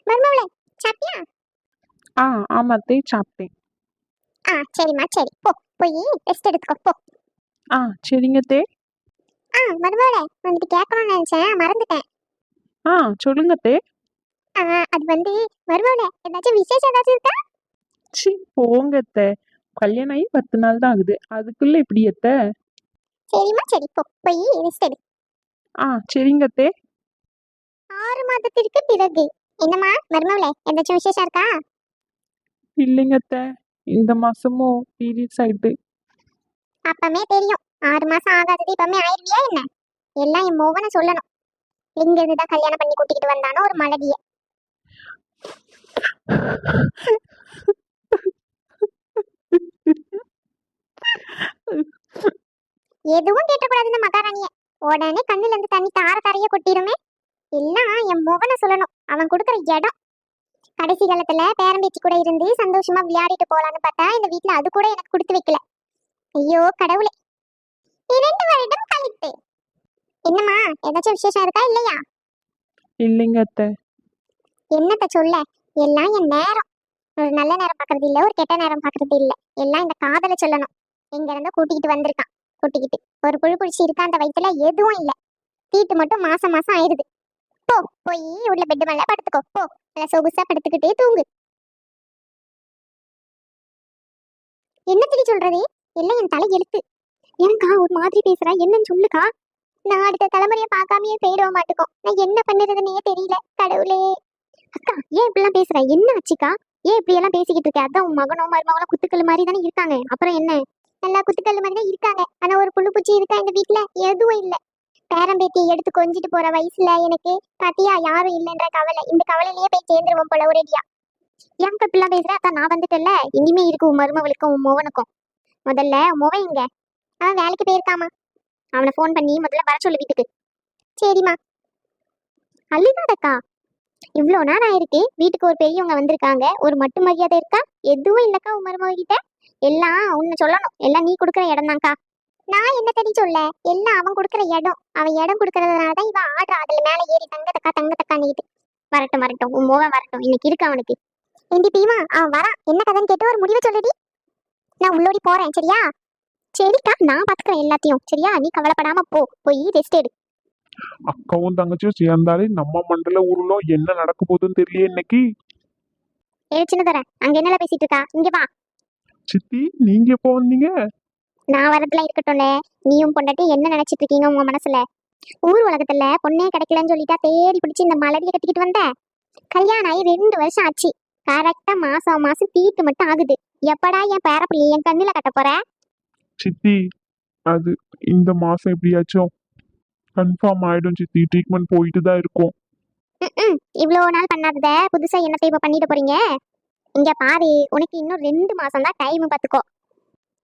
மருமவளே, சாப்பிட்டியா? ஆ ஆமாத்தே சாப்பிட்டேன். சரிம்மா, சரி போ, போய் ரெஸ்ட் எடுத்துக்கோ போ. ஆ சரிங்கத்தே. மருமவளே, வந்துட்டு கேட்கணும்னு நினைச்சேன், மறந்துட்டேன். ஆ சொல்லுங்கத்தே. அது வந்து மருமவளே, ஏதாச்சும் விசேஷம் ஏதாச்சும் இருக்கா? சி போங்கத்தே, கல்யாணம் ஆகி 10 நாள் தான் ஆகுது, அதுக்குள்ள இப்படி எத்த? சரிம்மா, சரி போ, போய் ரெஸ்ட் எடு. ஆ சரிங்கத்தே. 6 மாதத்திற்கு பிறகு. என்னம்மா மருமவளே, ஏதாச்சும் விசேஷம் இருக்கா? இல்லைங்கத்தே, இந்த மாசமும் பீரியட்ஸ் ஆயிட்டு. அப்பமே தெரியும், 6 மாசம் ஆகாதது இப்பமே ஆயிருவியா என்ன? எல்லாம் என் மோகனை சொல்லணும். எங்க இருந்துதான் கல்யாணம் பண்ணி கூட்டிக்கிட்டு வந்தானோ ஒரு மலடிய. எதுவும் கேட்டக்கூடாதுன்னு மகாராணிய. உடனே கண்ணுல இருந்து தண்ணி தார தாரைய கொட்டிருமே. எல்லாம் என் மோகனை சொல்லணும், அவன் கொடுக்குற இடம். கடைசி காலத்துல பேரம்பேச்சு கூட இருந்து சந்தோஷமா விளையாடிட்டு போலான்னு பார்த்தா இந்த வீட்டுல அது கூட எனக்கு கொடுத்து வைக்கல. ஐயோ கடவுளே. 2 வருடம் கழித்து. என்னம்மா, ஏதாச்சும் விசேஷம் இருக்கா இல்லையா? இல்லைங்கத்தே. என்னத்த சொல்ல, எல்லாம் என் நேரம். ஒரு நல்ல நேரம் பாக்குறது இல்ல, ஒரு கெட்ட நேரம் பாக்குறது இல்ல. எல்லாம் இந்த காதல சொல்லணும். எங்க இருந்து கூட்டிக்கிட்டு வந்திருக்கான். கூட்டிக்கிட்டு ஒரு புழு புடிச்சு இருக்கா அந்த வயித்துல, எதுவும் இல்ல. தீட்டு மட்டும் மாசம் மாசம் ஆயிருது. போ, போய் உள்ள பெட் மேல படுத்துக்கோ போ. நல்லா சொகுசா படுத்துக்கிட்டே தூங்கு. என்ன திரி சொல்றது? எல்லாம் என் தலை எழுத்து. எனக்கா ஒரு மாதிரி பேசுறா, என்னன்னு சொல்லுக்கா. நான் அடுத்த தலைமுறையை பார்க்காமயே போயிடுவ மாட்டுக்கோ. நான் என்ன பண்ணுறதுன்னே தெரியல கடவுளே. அக்கா, ஏன் இப்படிலாம் பேசுற? என்ன ஆச்சுக்கா? ஏன் இப்படி எல்லாம் பேசிக்கிட்டு இருக்க? அதான் உன் மகனும் மருமகளும் குத்துக்கல் மாதிரி தானே இருக்காங்க, அப்புறம் என்ன? நல்லா குத்துக்கல் மாதிரி தான் இருக்காங்க. ஆனா ஒரு புழு பூச்சி இருக்கா இந்த வீட்டுல? எதுவும் இல்ல. பேரம்பேத்தியை எடுத்து கொஞ்சிட்டு போற வயசுல எனக்கு பாத்தியா யாரும் இல்லைன்ற கவலை. இந்த கவலையிலேயே போய் சேர்ந்துருவோம் போல ஒரேடியா. ஏன் இப்படிலாம் பேசுற? அதான் நான் வந்துட்டல, இனிமே இருக்கு உன் மருமகளுக்கும் உன் மோகனுக்கும். முதல்ல மோகன் இங்க, அவன் வேலைக்கு போயிருக்காமா. அவனை போன் பண்ணி முதல்ல வர சொல்லு வீட்டுக்கு. சரிம்மா. அள்ளிதாடக்கா, இவ்வளோ நேரம் ஆயிருக்கு, வீட்டுக்கு ஒரு பெரியவங்க வந்திருக்காங்க, ஒரு மட்டு மரியாதை இருக்கா? எதுவும் இல்லக்கா உன் மருமக கிட்ட. எல்லாம் உன்னை சொல்லணும், எல்லாம் நீ கொடுக்குற இடம் தான்க்கா. நான் என்ன தெரிய சொல்ல, எல்லாம் அவன் கொடுக்குற இடம். அவன் இடம் கொடுக்கறதுனாலதான் இவன் ஆடுறா, அதுல மேல ஏறி தங்க தக்கா நீட்டு. வரட்டும் வரட்டும், உன் மோகன் வரட்டும், இன்னைக்கு இருக்கு அவனுக்கு. எந்தி பீமா, அவன் வரான், என்ன கதைன்னு கேட்டு ஒரு முடிவை சொல்லுடி. நான் உள்ளோடி போறேன், சரியா? சரிக்கா, நான் பாத்துக்கிறேன் எல்லாத்தையும், சரியா? நீ கவலைப்படாம போ, போய் ரெஸ்ட் எடு. அக்காவும் தங்கச்சியும் சேர்ந்தாலே நம்ம மண்டல ஊர்ல என்ன நடக்க போகுதுன்னு தெரியல இன்னைக்கு. சின்னதர, அங்க என்னல பேசிட்டு இருக்கா? இங்க வா. சித்தி, நீங்க எப்போ வந்தீங்க? நான் வரதுல இருக்கட்டும்ல. நீயும் பொண்டாட்டி என்ன நினைச்சிட்டு இருக்கீங்க உங்க மனசுல? ஊர் உலகத்துல பொண்ணே கிடைக்கலன்னு சொல்லிட்டா தேடி பிடிச்சி இந்த மலடியை கட்டிக்கிட்டு வந்த. கல்யாணம் ஆகி 2 வருஷம் ஆச்சு. கரெக்டா மாசம் மாசம் தீட்டு மட்டும் ஆகுது. எப்படா என் பேரப்பிள்ளைய என் கண்ணுல கட்ட போற? சித்தி, அது இந்த மாசம் எப்படியாச்சும் கன்ஃபார்ம் ஆயிடும் சித்தி. ட்ரீட்மெண்ட் போயிட்டு தான் இருக்கும். இவ்வளவு நாள் பண்ணாதத புதுசா என்னத்தை இப்ப பண்ணிட்டு போறீங்க? இங்க பாரு, உனக்கு இன்னும் 2 மாசம் தான் டைம் பாத்துக்கோ.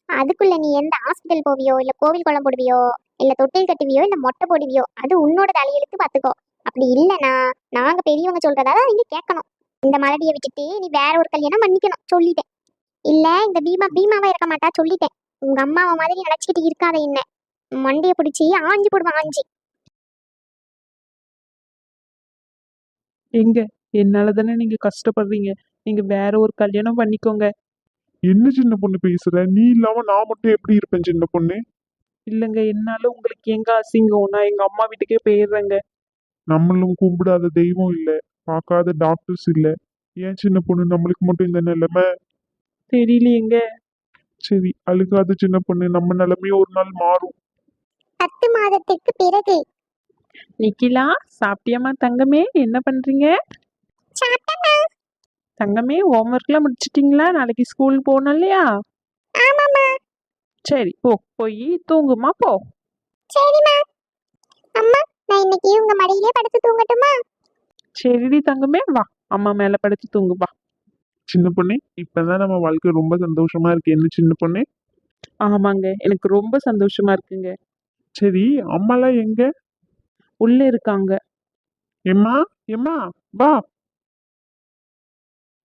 அதுக்குள்ள நீ எந்த ஹாஸ்பிட்டல் போவியோ, இல்ல கோவில் குளம் போடுவியோ, இல்ல தொட்டில் கட்டுவியோ, இல்ல மொட்டை போடுவியோ, அது உன்னோட தலையெழுத்து பாத்துக்கோ. அப்படி இல்லனா நாங்க பெரியவங்க சொல்றதால நீங்க கேட்கணும். இந்த மலடியை விட்டுட்டு நீ வேற ஒரு கல்யாணம் பண்ணிக்கணும், சொல்லிட்டேன். இல்ல இந்த பீமாவா இருக்க மாட்டா, சொல்லிட்டேன். உங்க அம்மாவை மாதிரி நினைச்சுக்கிட்டு இருக்காத. என்ன மண்டைய பிடிச்சி ஆஞ்சி போடுவான், ஆஞ்சி. எங்க என்னால தானே நீங்க கஷ்டப்படுறீங்க, நீங்க வேற ஒரு கல்யாணம் பண்ணிக்கோங்க. என்ன சின்ன பொண்ணு பேசுற? நீ இல்லாம நான் மட்டும் எப்படி இருப்பேன் சின்ன பொண்ணு? இல்லைங்க, என்னால உங்களுக்கு எங்க அசிங்கம், நான் எங்க அம்மா வீட்டுக்கே போயிடுறேங்க. நம்மளும் கும்பிடாத தெய்வம் இல்ல, பார்க்காத டாக்டர்ஸ் இல்ல. ஏன் சின்ன பொண்ணு நம்மளுக்கு மட்டும் இந்த நிலைமை? தெரியலையேங்க. சரி, அழுகாத சின்ன பொண்ணு, நம்ம நிலைமையும் ஒரு நாள் மாறும். 10 மாதத்திற்கு பிறகு. நிக்கிலா, சாப்பிட்டியாமா தங்கமே? என்ன பண்றீங்க சாப்பிட்டேன்னா? தங்கமே? ஹோம்ஒர்க்லாம் முடிச்சிட்டீங்களா? நாளைக்கு ஸ்கூல் போகணும் இல்லையா? ஆமாம்மா. சரி போ, போய் தூங்குமா போ. சரிம்மா. அம்மா, நான் இன்னைக்கு உங்க மடியிலே படுத்து தூங்கட்டுமா? சரிடி தங்கமே, வா அம்மா மேல படுத்து தூங்கு வா. சின்ன பொண்ணு, இப்பதான் நம்ம வாழ்க்கை ரொம்ப சந்தோஷமா இருக்கு. என்ன சின்ன பொண்ணு? ஆமாங்க, எனக்கு ரொம்ப சந்தோஷமா இருக்குங்க. சரி, அம்மாலாம் எங்க? உள்ள இருக்காங்க. எம்மா, எம்மா, வா.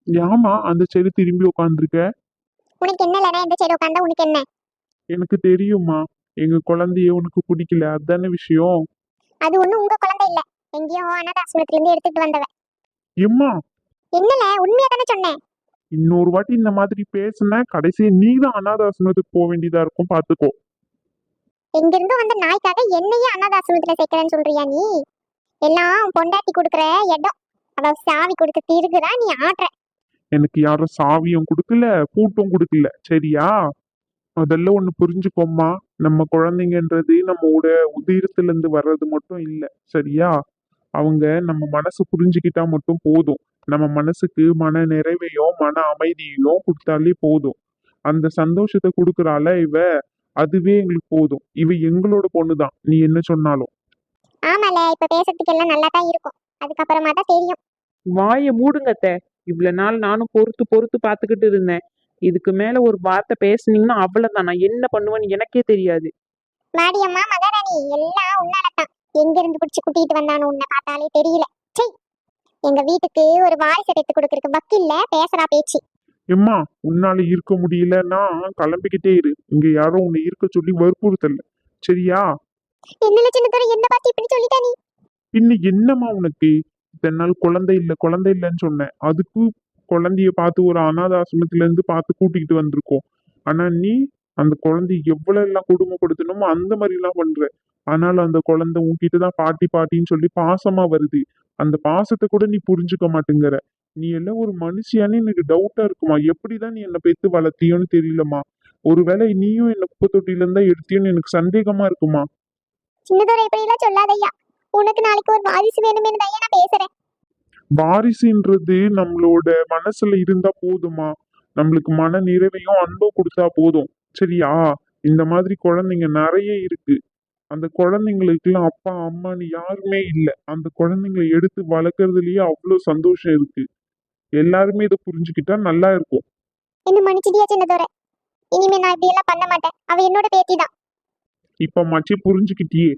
ஏமா அந்த சைடு திரும்பி உட்காந்துருக்க? உனக்கு என்ன இல்லடா, இந்த சைடு உட்காந்தா உனக்கு என்ன? எனக்கு தெரியுமா, எங்க குழந்தைய உனக்கு பிடிக்கல, அதானே விஷயம். அது ஒண்ணும் உங்க குழந்தை இல்ல, எங்கேயோ அனாதை ஆசிரமத்துல இருந்து எடுத்துட்டு வந்தவ. எம்மா, என்னல உண்மையா தானே சொன்னேன். இன்னொரு வாட்டி இந்த மாதிரி பேசுன கடைசியா நீ தான் அனாதாசிரமத்துக்கு போக வேண்டியதா இருக்கும், பாத்துக்கோ. எங்கிருந்து வந்த நாய்க்காக என்னையே அனாதாசிரமத்துல சேர்க்கிறேன்னு சொல்றியா நீ? எல்லாம் உன் பொண்டாட்டி கொடுக்குற இடம். அவ சாவி கொடுத்து திருகுறா, நீ ஆடுற. எனக்கு யாரும் சாவியும் கொடுக்கல, பூட்டும் கொடுக்கல, சரியா? அதெல்லாம் ஒண்ணு புரிஞ்சுக்கோம்மா. நம்ம குழந்தைங்கன்றது நம்மோட உதிரத்துல இருந்து வர்றது மட்டும் இல்ல, சரியா? அவங்க நம்ம மனசு புரிஞ்சுக்கிட்டா மட்டும் போதும். நம்ம மனசுக்கு மன நிறைவையும் மன அமைதியையும் கொடுத்தாலே போதும். அந்த சந்தோஷத்தை கொடுக்குறால இவ, அதுவே எங்களுக்கு போதும். இவ எங்களோட பொண்ணுதான், நீ என்ன சொன்னாலும். ஆமால, இப்ப பேசுறதுக்கு எல்லாம் நல்லா தான் இருக்கும். அதுக்கப்புறமா தான் தெரியும். வாயை மூடுங்க அத்தை. இவ்வளவு நாள் நானும் பொறுத்து பொறுத்து பார்த்துக்கிட்டு இருந்தேன். இதுக்கு மேல ஒரு வார்த்தை பேசுனீங்கன்னா அவ்வளவுதான், நான் என்ன பண்ணுவேன்னு எனக்கே தெரியாது. மாடியம்மா மகாராணி, எல்லாம் உன்னாலதான். எங்க இருந்து பிடிச்சு கூட்டிட்டு வந்தானு உன்னை பார்த்தாலே தெரியல. சை, எங்க வீட்டுக்கு ஒரு வாரிசு எடுத்து கொடுக்கறதுக்கு வக்கில்ல பேசுறா பேச்சு. எம்மா, உன்னால இருக்க முடியலன்னா கிளம்பிக்கிட்டே இரு. இங்க யாரும் உன்னை இருக்க சொல்லி வற்புறுத்தல, சரியா? என்னல சின்னதோட என்ன பார்த்து இப்படி சொல்லிட்டா நீ? பின்ன என்னம்மா உனக்கு? இத்தனை நாள் குழந்தை இல்லை குழந்தை இல்லைன்னு சொன்னேன். அதுக்கு குழந்தைய பார்த்து ஒரு அனாத ஆசிரமத்துல இருந்து பார்த்து கூட்டிக்கிட்டு வந்திருக்கோம். ஆனா நீ அந்த குழந்தைய எவ்வளவு எல்லாம் கொடுமைப்படுத்தணுமோ அந்த மாதிரி எல்லாம் பண்ற. ஆனாலும் அந்த குழந்தை உன்கிட்ட தான் பாட்டி பாட்டின்னு சொல்லி பாசமா வருது. அந்த பாசத்தை கூட நீ புரிஞ்சுக்க மாட்டேங்கிற. நீ எல்லாம் ஒரு மனுஷியான்னு எனக்கு டவுட்டா இருக்குமா? எப்படிதான் நீ என்னை பெத்து வளர்த்தியோன்னு தெரியலம்மா. ஒருவேளை நீயும் என்ன குப்பை தொட்டில இருந்தா எடுத்தியோன்னு எனக்கு சந்தேகமா இருக்குமா? சின்னதோட இப்படி எல்லாம் சொல்லாதய்யா. உனக்கு நாளைக்கு ஒரு வாரிசு வேணுமே தான் நான் பேசுறேன். வாரிசுன்றது நம்மளோட மனசுல இருந்தா போதுமா? நம்மளுக்கு மன நிறைவையும் அன்பும் கொடுத்தா போதும், சரியா? இந்த மாதிரி குழந்தைங்க நிறைய இருக்கு. அந்த குழந்தைங்களுக்குலாம் அப்பா அம்மான்னு யாருமே இல்லை. அந்த குழந்தைங்களை எடுத்து வளர்க்கறதுலயே அவ்வளவு சந்தோஷம் இருக்கு. எல்லாருமே இதை புரிஞ்சுக்கிட்டா நல்லா இருக்கும். என்ன மன்னிச்சிடியா சின்னதோட? இனிமே நான் இப்படி எல்லாம் பண்ண மாட்டேன். அவ என்னோட பேத்தி தான். இப்ப மச்சி புரிஞ்சுக்கிட்டியே,